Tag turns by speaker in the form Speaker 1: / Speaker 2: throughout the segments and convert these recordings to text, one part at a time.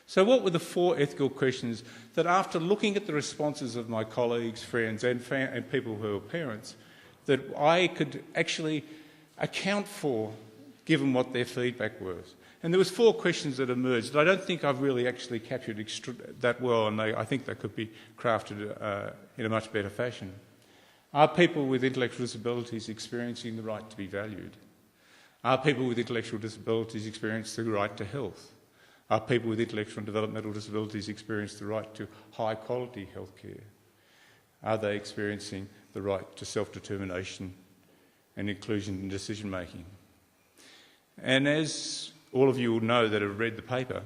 Speaker 1: So what were the 4 ethical questions that, after looking at the responses of my colleagues, friends and people who are parents, that I could actually account for, given what their feedback was? And there was 4 questions that emerged that I don't think I've really actually captured that well, and I think they could be crafted in a much better fashion. Are people with intellectual disabilities experiencing the right to be valued? Are people with intellectual disabilities experiencing the right to health? Are people with intellectual and developmental disabilities experiencing the right to high-quality healthcare? Are they experiencing the right to self-determination and inclusion in decision-making? And as all of you will know that have read the paper,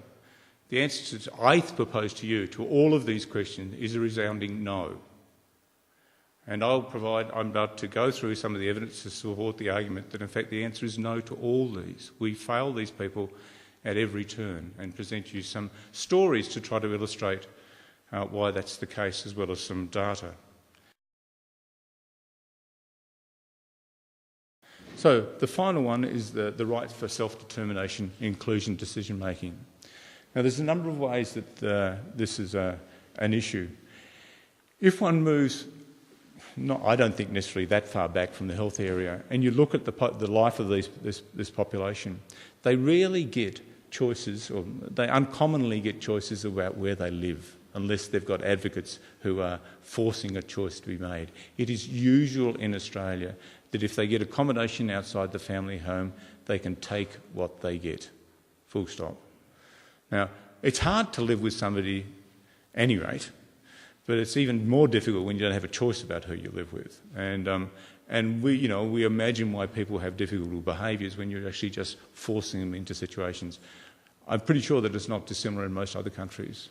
Speaker 1: the answer I propose to you to all of these questions is a resounding no. And I'm about to go through some of the evidence to support the argument that in fact the answer is no to all these. We fail these people at every turn, and present you some stories to try to illustrate why that's the case, as well as some data. So the final one is the right for self-determination, inclusion, decision-making. Now there's a number of ways that this is an issue. If one moves, I don't think necessarily that far back from the health area, and you look at the life of this population, they rarely get choices, or they uncommonly get choices about where they live, unless they've got advocates who are forcing a choice to be made. It is usual in Australia that if they get accommodation outside the family home, they can take what they get, full stop. Now, it's hard to live with somebody at any rate, but it's even more difficult when you don't have a choice about who you live with. And we imagine why people have difficult behaviours when you're actually just forcing them into situations. I'm pretty sure that it's not dissimilar in most other countries.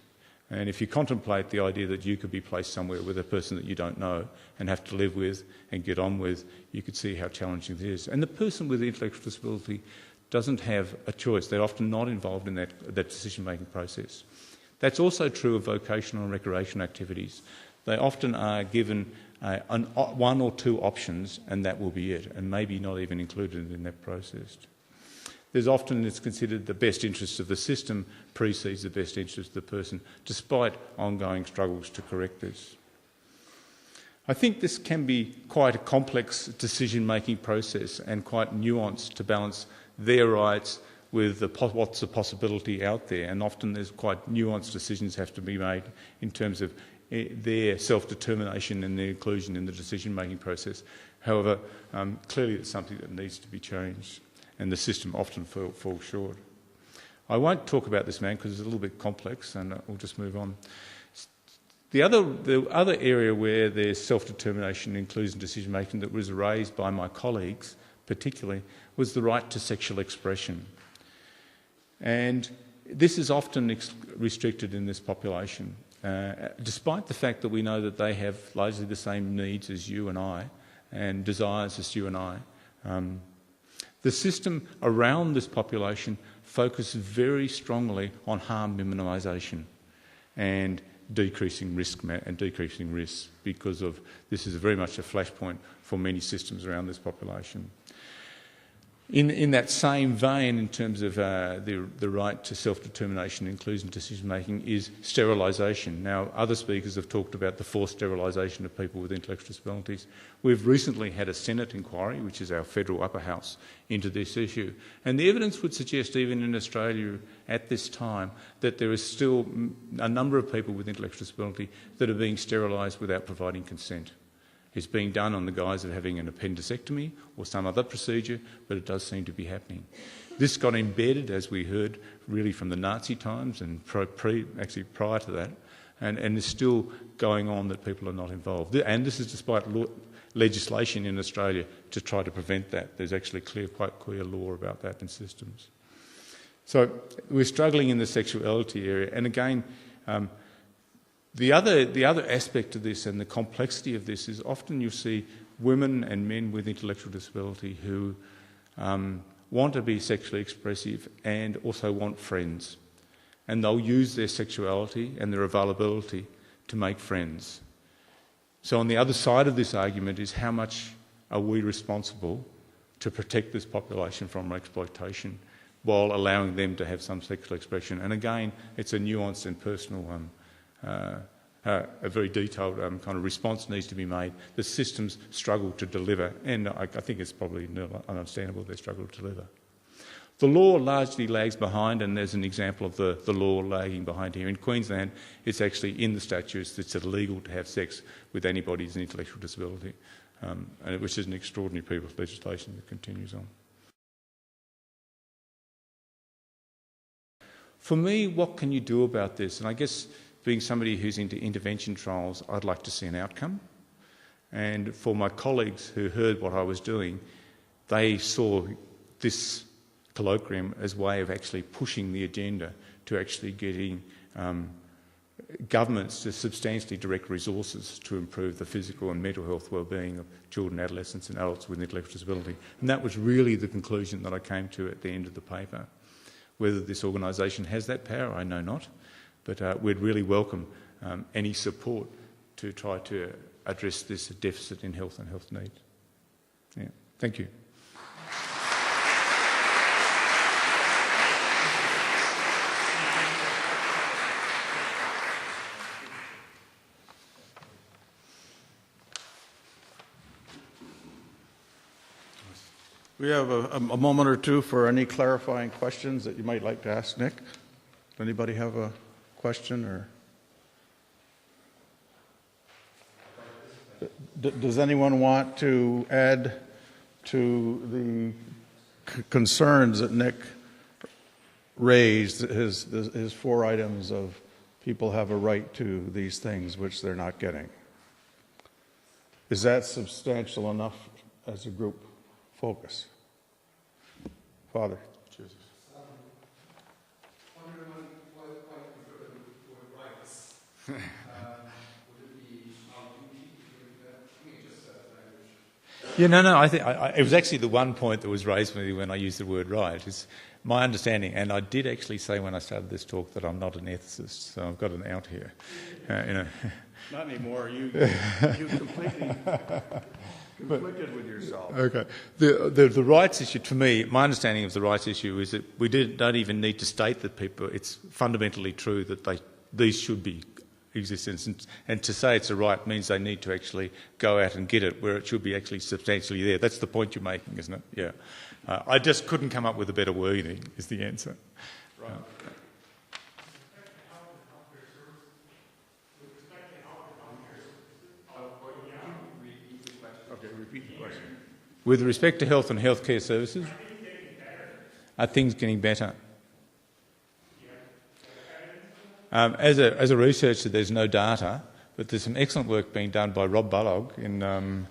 Speaker 1: And if you contemplate the idea that you could be placed somewhere with a person that you don't know and have to live with and get on with, you could see how challenging it is. And the person with intellectual disability doesn't have a choice. They're often not involved in that decision-making process. That's also true of vocational and recreation activities. They often are given 1 or 2 options, and that will be it, and maybe not even included in that process. There's often, it's considered, the best interests of the system precedes the best interest of the person, despite ongoing struggles to correct this. I think this can be quite a complex decision-making process and quite nuanced to balance their rights with what's a possibility out there, and often there's quite nuanced decisions have to be made in terms of their self-determination and their inclusion in the decision-making process. However, clearly it's something that needs to be changed, and the system often falls short. I won't talk about this man because it's a little bit complex, and we'll just move on. The other area where there's self-determination, inclusion, decision-making that was raised by my colleagues particularly was the right to sexual expression. And this is often restricted in this population, despite the fact that we know that they have largely the same needs as you and I, and desires as you and I. The system around this population focuses very strongly on harm minimisation and decreasing risk because of this is very much a flashpoint for many systems around this population. In that same vein, in terms of the right to self-determination, inclusion, decision-making, is sterilisation. Now, other speakers have talked about the forced sterilisation of people with intellectual disabilities. We've recently had a Senate inquiry, which is our federal upper house, into this issue. And the evidence would suggest, even in Australia at this time, that there is still a number of people with intellectual disability that are being sterilised without providing consent. It's being done on the guise of having an appendicectomy or some other procedure, but it does seem to be happening. This got embedded, as we heard, really from the Nazi times and prior to that, and is still going on that people are not involved. And this is despite legislation in Australia to try to prevent that. There's actually quite clear law about that in systems. So we're struggling in the sexuality area, and again, the other aspect of this and the complexity of this is often you see women and men with intellectual disability who want to be sexually expressive and also want friends. And they'll use their sexuality and their availability to make friends. So on the other side of this argument is how much are we responsible to protect this population from exploitation while allowing them to have some sexual expression. And again, it's a nuanced and personal, a very detailed kind of response needs to be made. The systems struggle to deliver, and I think it's probably understandable they struggle to deliver. The law largely lags behind, and there's an example of the law lagging behind here. In Queensland, it's actually in the statutes it's illegal to have sex with anybody with an intellectual disability, which is an extraordinary piece of legislation that continues on. For me, what can you do about this? And I guess being somebody who's into intervention trials, I'd like to see an outcome. And for my colleagues who heard what I was doing, they saw this colloquium as a way of actually pushing the agenda to actually getting governments to substantially direct resources to improve the physical and mental health well-being of children, adolescents and adults with intellectual disability. And that was really the conclusion that I came to at the end of the paper. Whether this organisation has that power, I know not, but we'd really welcome any support to try to address this deficit in health and health needs. Yeah. Thank you.
Speaker 2: We have a moment or two for any clarifying questions that you might like to ask Nick. Does anybody have a question? Or does anyone want to add to the concerns that Nick raised, his 4 items of people have a right to these things which they're not getting? Is that substantial enough as a group focus? Father. Jesus.
Speaker 3: Wondering what you refer to the word rights. Would it be just language?
Speaker 1: Yeah, no. I think it was actually the one point that was raised with me when I used the word right. It's my understanding, and I did actually say when I started this talk that I'm not an ethicist, so I've got an out here.
Speaker 2: Not anymore. You completely conflicted with yourself.
Speaker 1: Okay. The rights issue, to me, my understanding of the rights issue is that we don't even need to state that people, it's fundamentally true that these should be existence, and to say it's a right means they need to actually go out and get it where it should be actually substantially there. That's the point you're making, isn't it? Yeah. I just couldn't come up with a better wording is the answer.
Speaker 2: Right. Okay, repeat the question.
Speaker 1: With respect to health and healthcare services, are things getting better? As a researcher, there's no data, but there's some excellent work being done by Rob Bullog in Ontario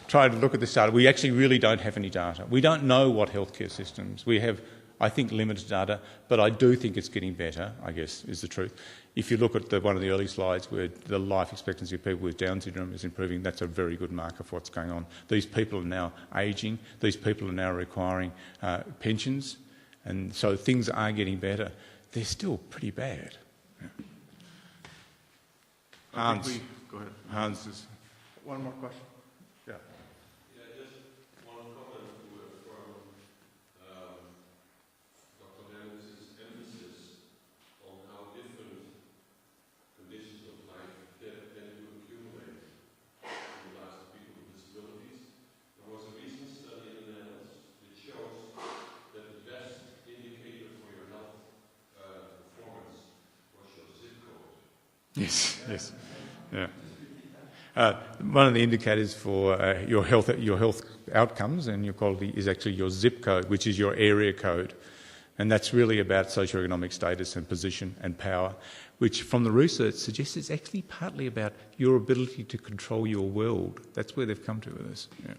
Speaker 1: trying to look at this data. We actually really don't have any data. We don't know what healthcare systems. We have, I think, limited data, but I do think it's getting better, I guess, is the truth. If you look at one of the early slides where the life expectancy of people with Down syndrome is improving, that's a very good marker for what's going on. These people are now ageing. These people are now requiring pensions, and so things are getting better. They're still pretty bad. Yeah. Hans.
Speaker 2: Go ahead.
Speaker 1: Hans is...
Speaker 2: One more question. Yeah.
Speaker 4: Yeah, just one comment from Dr. Lennox's emphasis on how different conditions of life tend to accumulate in the lives of people with disabilities. There was a recent study in the Netherlands that shows that the best indicator for your health performance was your zip code.
Speaker 1: Yes, yes. Yeah. One of the indicators for your health outcomes and your quality is actually your zip code, which is your area code. And that's really about socioeconomic status and position and power, which from the research suggests it's actually partly about your ability to control your world. That's where they've come to with this. Yeah.